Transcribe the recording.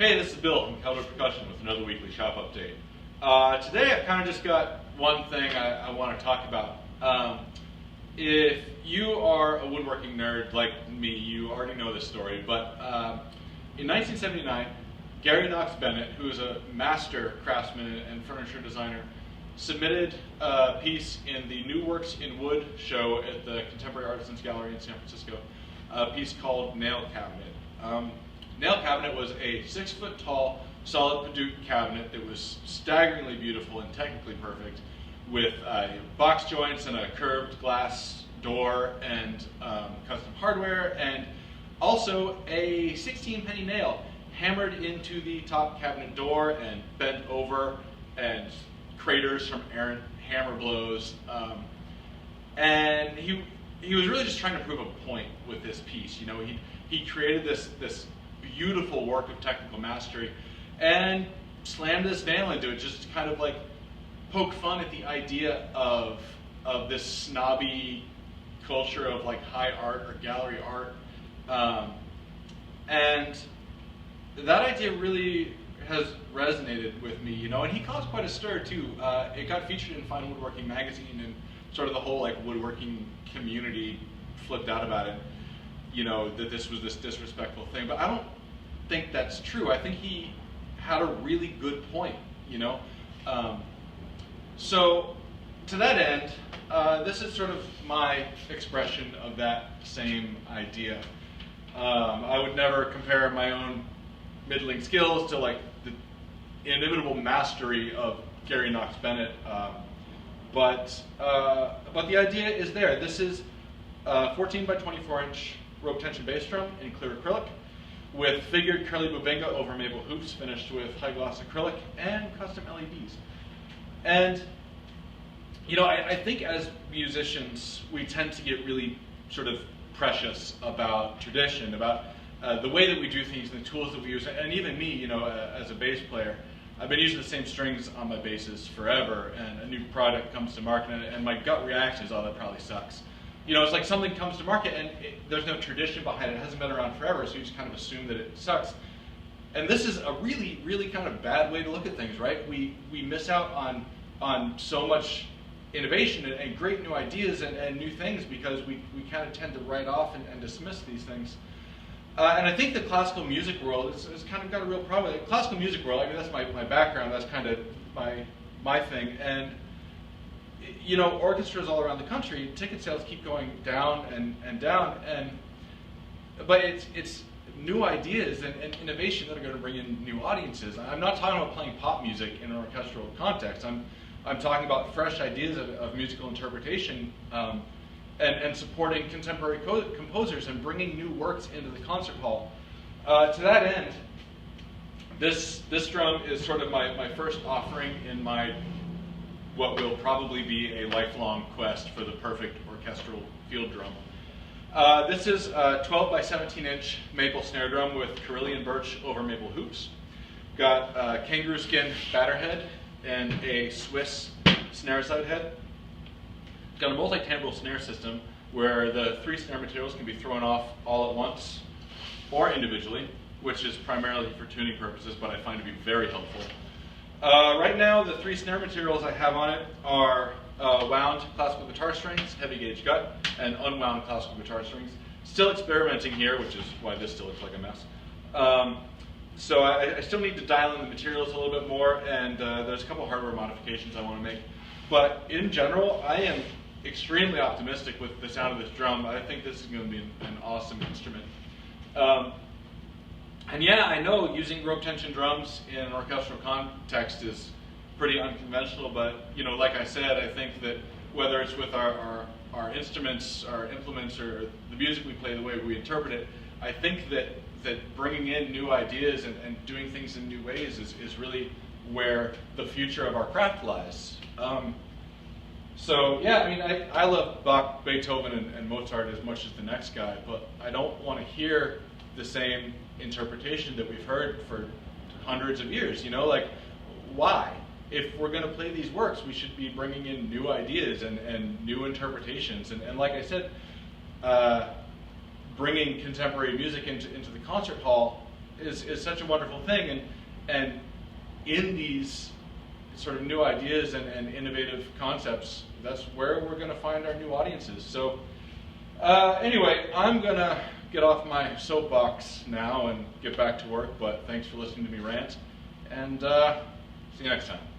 Hey, this is Bill from Cowboy Percussion with another weekly shop update. Today I've kind of just got one thing I want to talk about. If you are a woodworking nerd like me, you already know this story, but in 1979, Gary Knox Bennett, who is a master craftsman and furniture designer, submitted a piece in the New Works in Wood show at the Contemporary Artisans Gallery in San Francisco, a piece called Nail Cabinet. Nail Cabinet was a 6-foot tall, solid Padauk cabinet that was staggeringly beautiful and technically perfect, with box joints and a curved glass door and custom hardware, and also a 16-penny nail hammered into the top cabinet door and bent over, and craters from errant hammer blows. And he was really just trying to prove a point with this piece. You know, he created this beautiful work of technical mastery and slammed this nail into it, just to kind of like poke fun at the idea of this snobby culture of like high art or gallery art. And that idea really has resonated with me, you know, and he caused quite a stir too. It got featured in Fine Woodworking magazine, and sort of the whole like woodworking community flipped out about it, you know, that this was this disrespectful thing. But I don't think that's true. I think he had a really good point, you know. So to that end, this is sort of my expression of that same idea. I would never compare my own middling skills to like the inimitable mastery of Gary Knox Bennett, but the idea is there. This is a 14 by 24 inch rope tension bass drum in clear acrylic, with figured curly bubinga over maple hoops finished with high gloss acrylic and custom LEDs. And you know, I think as musicians we tend to get really sort of precious about tradition, about the way that we do things and the tools that we use. And even me, you know, as a bass player, I've been using the same strings on my basses forever, and a new product comes to market and my gut reaction is, oh, that probably sucks. You know, it's like something comes to market and there's no tradition behind it. It hasn't been around forever, so you just kind of assume that it sucks. And this is a really, really kind of bad way to look at things, right? We miss out on so much innovation and great new ideas and new things because we kind of tend to write off and dismiss these things. And I think the classical music world has kind of got a real problem. The classical music world, I mean, that's my background, that's kind of my thing. And you know, orchestras all around the country, ticket sales keep going down and down, but it's new ideas and innovation that are going to bring in new audiences. I'm not talking about playing pop music in an orchestral context. I'm talking about fresh ideas of musical interpretation, and supporting contemporary composers and bringing new works into the concert hall. To that end, this drum is sort of my first offering in my what will probably be a lifelong quest for the perfect orchestral field drum. This is a 12 by 17 inch maple snare drum with Carillion birch over maple hoops. Got a kangaroo skin batter head and a Swiss snare side head. Got a multi-timbral snare system where the 3 snare materials can be thrown off all at once or individually, which is primarily for tuning purposes, but I find to be very helpful. Right now, the 3 snare materials I have on it are wound classical guitar strings, heavy gauge gut, and unwound classical guitar strings. Still experimenting here, which is why this still looks like a mess. So I still need to dial in the materials a little bit more, and there's a couple hardware modifications I want to make. But in general, I am extremely optimistic with the sound of this drum. I think this is going to be an awesome instrument. And yeah, I know using rope tension drums in an orchestral context is pretty unconventional, but you know, like I said, I think that whether it's with our instruments, our implements, or the music we play, the way we interpret it, I think that bringing in new ideas and doing things in new ways is really where the future of our craft lies. So yeah, I mean, I love Bach, Beethoven, and Mozart as much as the next guy, but I don't want to hear the same interpretation that we've heard for hundreds of years. You know, like, why? If we're going to play these works, we should be bringing in new ideas and new interpretations. And like I said, bringing contemporary music into the concert hall is such a wonderful thing, and in these sort of new ideas and innovative concepts, that's where we're going to find our new audiences. So anyway, I'm going to get off my soapbox now and get back to work, but thanks for listening to me rant, and see you next time.